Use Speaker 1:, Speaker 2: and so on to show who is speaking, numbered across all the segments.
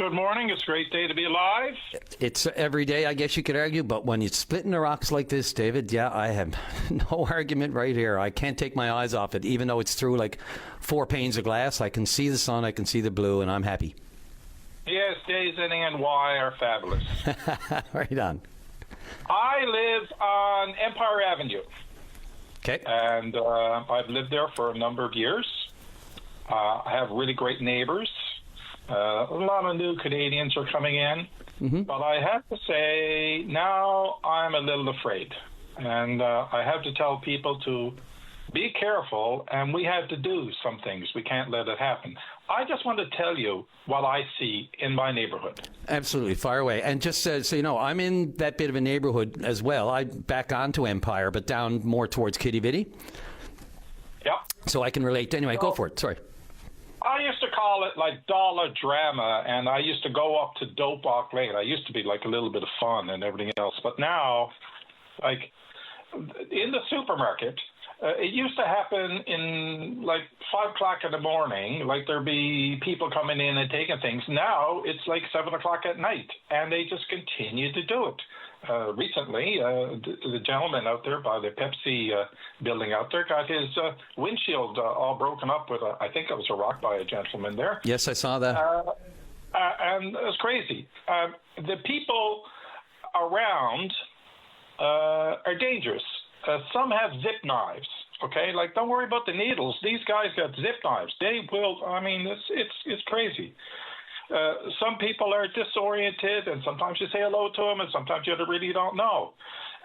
Speaker 1: Good morning. It's a great day to be alive.
Speaker 2: It's every day, I guess you could argue, but when you're splitting the rocks like this, David, yeah, I have no argument right here. I can't take my eyes off it, even though it's through like 4 panes of glass. I can see the sun, I can see the blue, and I'm happy.
Speaker 1: Yes, days ending in Y are fabulous.
Speaker 2: Right on.
Speaker 1: I live on Empire Avenue.
Speaker 2: Okay.
Speaker 1: And I've lived there for a number of years. I have really great neighbors. A lot of new Canadians are coming in. Mm-hmm. But I have to say, now I'm a little afraid. And I have to tell people to be careful, and we have to do some things. We can't let it happen. I just want to tell you what I see in my neighborhood.
Speaker 2: Absolutely. Fire away. And just so you know, I'm in that bit of a neighborhood as well. I back onto Empire, but down more towards Kitty Vitty.
Speaker 1: Yeah.
Speaker 2: So I can relate. Anyway, go for it. Sorry.
Speaker 1: I used to call it like dollar drama, and I used to go up to Dopewalk Lane. I used to be like a little bit of fun and everything else. But now, like in the supermarket, it used to happen in like 5 o'clock in the morning, like there'd be people coming in and taking things. Now it's like 7 o'clock at night, and they just continue to do it. Recently, the gentleman out there by the Pepsi building out there got his windshield all broken up with, I think it was a rock by a gentleman there.
Speaker 2: Yes, I saw that.
Speaker 1: And it was crazy. The people around are dangerous. Some have zip knives, okay? Like, don't worry about the needles. These guys got zip knives. They will, I mean, it's crazy. Some people are disoriented, and sometimes you say hello to them, and sometimes you really don't know.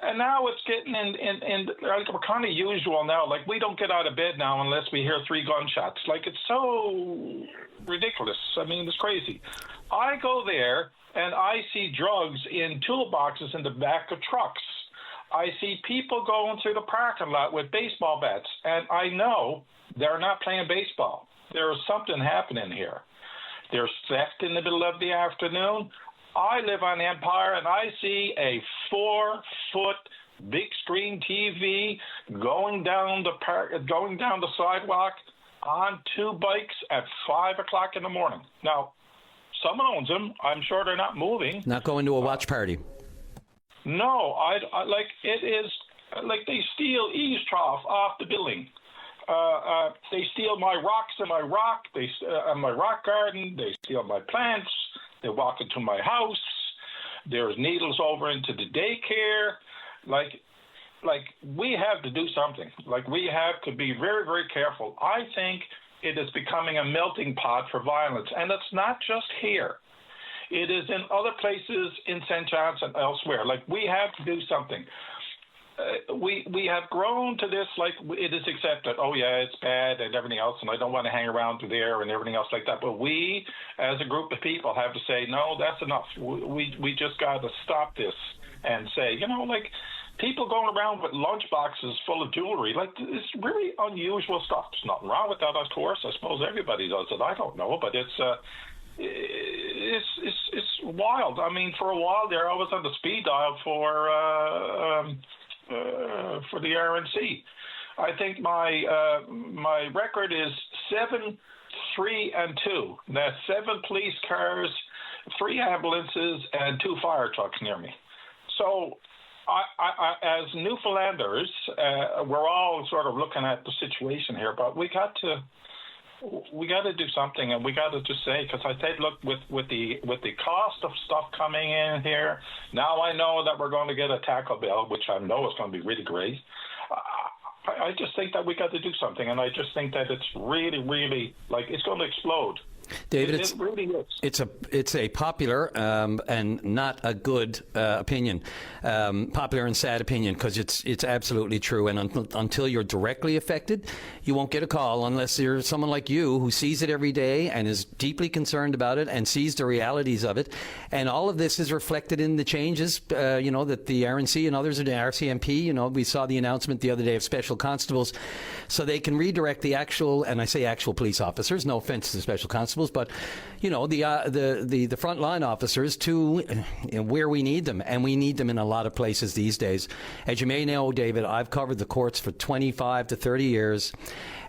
Speaker 1: And now it's getting in like, we're kind of usual now. Like, we don't get out of bed now unless we hear 3 gunshots. Like, it's so ridiculous. I mean, it's crazy. I go there, and I see drugs in toolboxes in the back of trucks. I see people going through the parking lot with baseball bats, and I know they're not playing baseball. There is something happening here. There's theft in the middle of the afternoon. I live on Empire, and I see a 4-foot big screen TV going down the sidewalk on 2 bikes at 5 o'clock in the morning. Now, someone owns them. I'm sure they're not moving.
Speaker 2: Not going to a watch party.
Speaker 1: No, I like it is like they steal eaves trough off the building. They steal my rocks in my rock garden. They steal my plants. They walk into my house. There's needles over into the daycare. Like we have to do something. Like, we have to be very, very careful. I think it is becoming a melting pot for violence, and it's not just here. It is in other places in St. John's and elsewhere. Like, we have to do something. We have grown to this, like, it is accepted. Oh, yeah, it's bad and everything else, and I don't want to hang around there and everything else like that. But we, as a group of people, have to say, no, that's enough. We just got to stop this and say, you know, like, people going around with lunch boxes full of jewelry, like, it's really unusual stuff. There's nothing wrong with that, of course. I suppose everybody does it. I don't know, but it's wild. I mean, for a while there, I was on the speed dial for the RNC. I think my record is 7, 3, and 2. That's 7 police cars, 3 ambulances, and 2 fire trucks near me. So, I as Newfoundlanders, we're all sort of looking at the situation here, but we got to do something, and we got to just say, because I said, look, with the cost of stuff coming in here, now I know that we're going to get a taco bill, which I know is going to be really great. I just think that we got to do something, and I just think that it's really, really, like, it's going to explode.
Speaker 2: David,
Speaker 1: it really is.
Speaker 2: It's a popular and not a good opinion, popular and sad opinion, because it's absolutely true. And until you're directly affected, you won't get a call unless you're someone like you who sees it every day and is deeply concerned about it and sees the realities of it. And all of this is reflected in the changes, that the RNC and others, the RCMP, we saw the announcement the other day of special constables, so they can redirect the actual, and I say actual police officers, no offense to the special constables, constables, but the frontline officers too, where we need them, and we need them in a lot of places these days. As you may know, David, I've covered the courts for 25 to 30 years.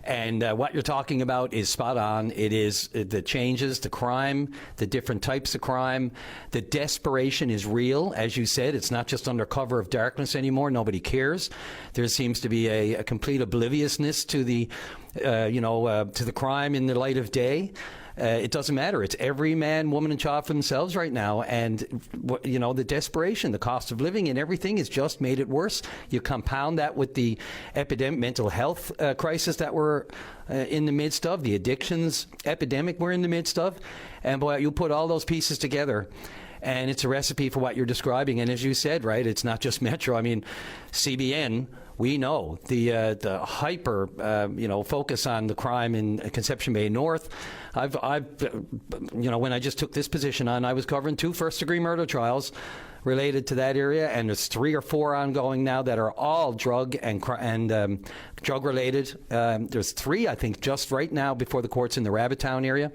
Speaker 2: And what you're talking about is spot on. It is the changes, the crime, the different types of crime. The desperation is real. As you said, it's not just under cover of darkness anymore. Nobody cares. There seems to be a complete obliviousness to the, to the crime in the light of day. It doesn't matter. It's every man, woman, and child for themselves right now. And, the desperation, the cost of living and everything has just made it worse. You compound that with the epidemic mental health crisis that we're in the midst of, the addictions epidemic we're in the midst of. And, boy, you put all those pieces together, and it's a recipe for what you're describing. And as you said, right, it's not just Metro. I mean, CBN, we know the hyper, focus on the crime in Conception Bay North. I've when I just took this position on, I was covering 2 first-degree murder trials related to that area, and there's 3 or 4 ongoing now that are all drug and drug-related. There's 3, I think, just right now before the courts in the Rabbitown area.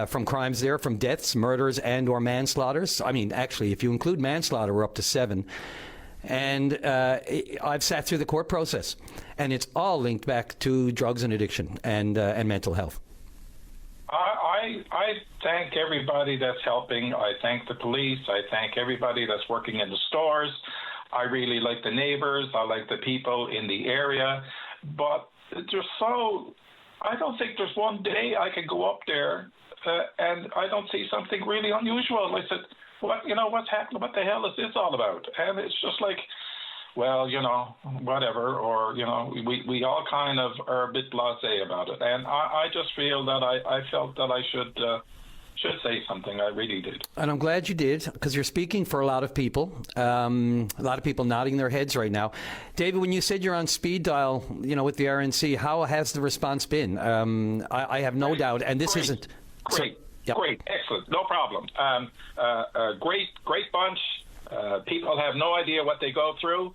Speaker 2: From crimes there, from deaths, murders, and or manslaughters. I mean, actually, if you include manslaughter, we're up to 7. And I've sat through the court process, and it's all linked back to drugs and addiction and mental health.
Speaker 1: I thank everybody that's helping. I thank the police. I thank everybody that's working in the stores. I really like the neighbors. I like the people in the area. But I don't think there's one day I could go up there and I don't see something really unusual. I said, what's happening? What the hell is this all about? And it's just like, well, whatever, or, we all kind of are a bit blasé about it. And I just feel that I felt that I should say something. I really did. And
Speaker 2: I'm glad you did, because you're speaking for a lot of people. A lot of people nodding their heads right now. David, when you said you're on speed dial, with the RNC, how has the response been? I have no doubt, and this isn't...
Speaker 1: Great. Yep. Great, excellent, no problem. Great bunch. People have no idea what they go through.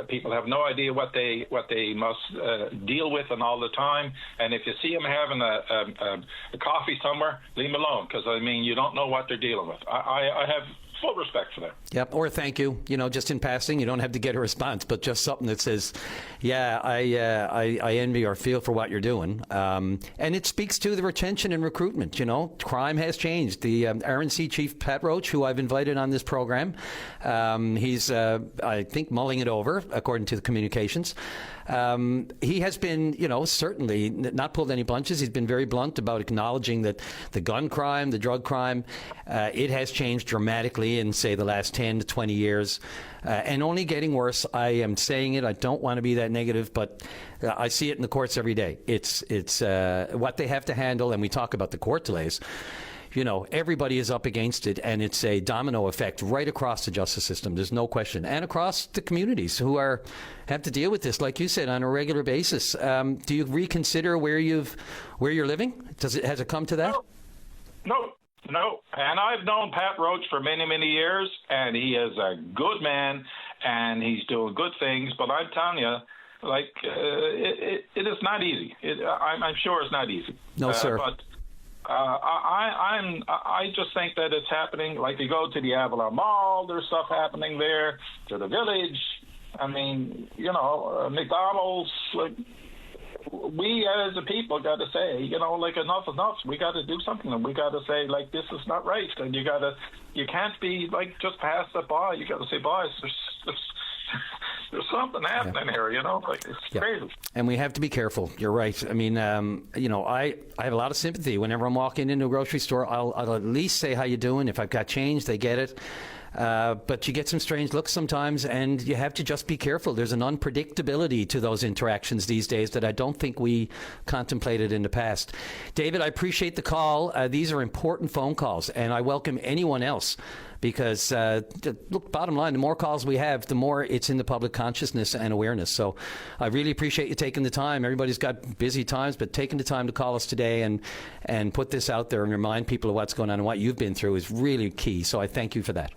Speaker 1: People have no idea what they must deal with and all the time. And if you see them having a coffee somewhere, leave them alone, because you don't know what they're dealing with. I have full respect for that.
Speaker 2: Yep, or thank you. Just in passing, you don't have to get a response, but just something that says, yeah, I envy or feel for what you're doing. And it speaks to the retention and recruitment. Crime has changed. The RNC chief, Pat Roach, who I've invited on this program, he's, I think, mulling it over, according to the communications. He has been, certainly not pulled any punches. He's been very blunt about acknowledging that the gun crime, the drug crime, it has changed dramatically in, say, the last 10 to 20 years, and only getting worse. I am saying it. I don't want to be that negative, but I see it in the courts every day. It's what they have to handle, and we talk about the court delays. Everybody is up against it, and it's a domino effect right across the justice system. There's no question, and across the communities who have to deal with this, like you said, on a regular basis. Do you reconsider where you're living? Has it come to that?
Speaker 1: No. And I've known Pat Roach for many, many years, and he is a good man, and he's doing good things. But I'm telling you, it is not easy. I'm sure it's not easy.
Speaker 2: No, sir.
Speaker 1: But I just think that it's happening. Like, you go to the Avalon Mall, there's stuff happening there. To the Village, McDonald's. We as a people got to say, enough is enough. We got to do something, and we got to say, this is not right. And you can't be just pass it by. You got to say, boys, there's something happening here, it's crazy.
Speaker 2: And we have to be careful. You're right. I have a lot of sympathy whenever I'm walking into a grocery store. I'll at least say, how you doing? If I've got change, they get it. But you get some strange looks sometimes, and you have to just be careful. There's an unpredictability to those interactions these days that I don't think we contemplated in the past. David, I appreciate the call. These are important phone calls, and I welcome anyone else, because, look, bottom line, the more calls we have, the more it's in the public consciousness and awareness. So I really appreciate you taking the time. Everybody's got busy times, but taking the time to call us today and put this out there and remind people of what's going on and what you've been through is really key. So I thank you for that.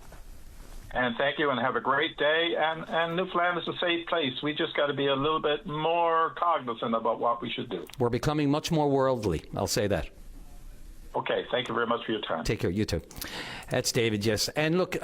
Speaker 1: And thank you, and have a great day. And Newfoundland is a safe place. We just got to be a little bit more cognizant about what we should do.
Speaker 2: We're becoming much more worldly. I'll say that.
Speaker 1: Okay, thank you very much for your time.
Speaker 2: Take care. You too. That's David, yes. And look,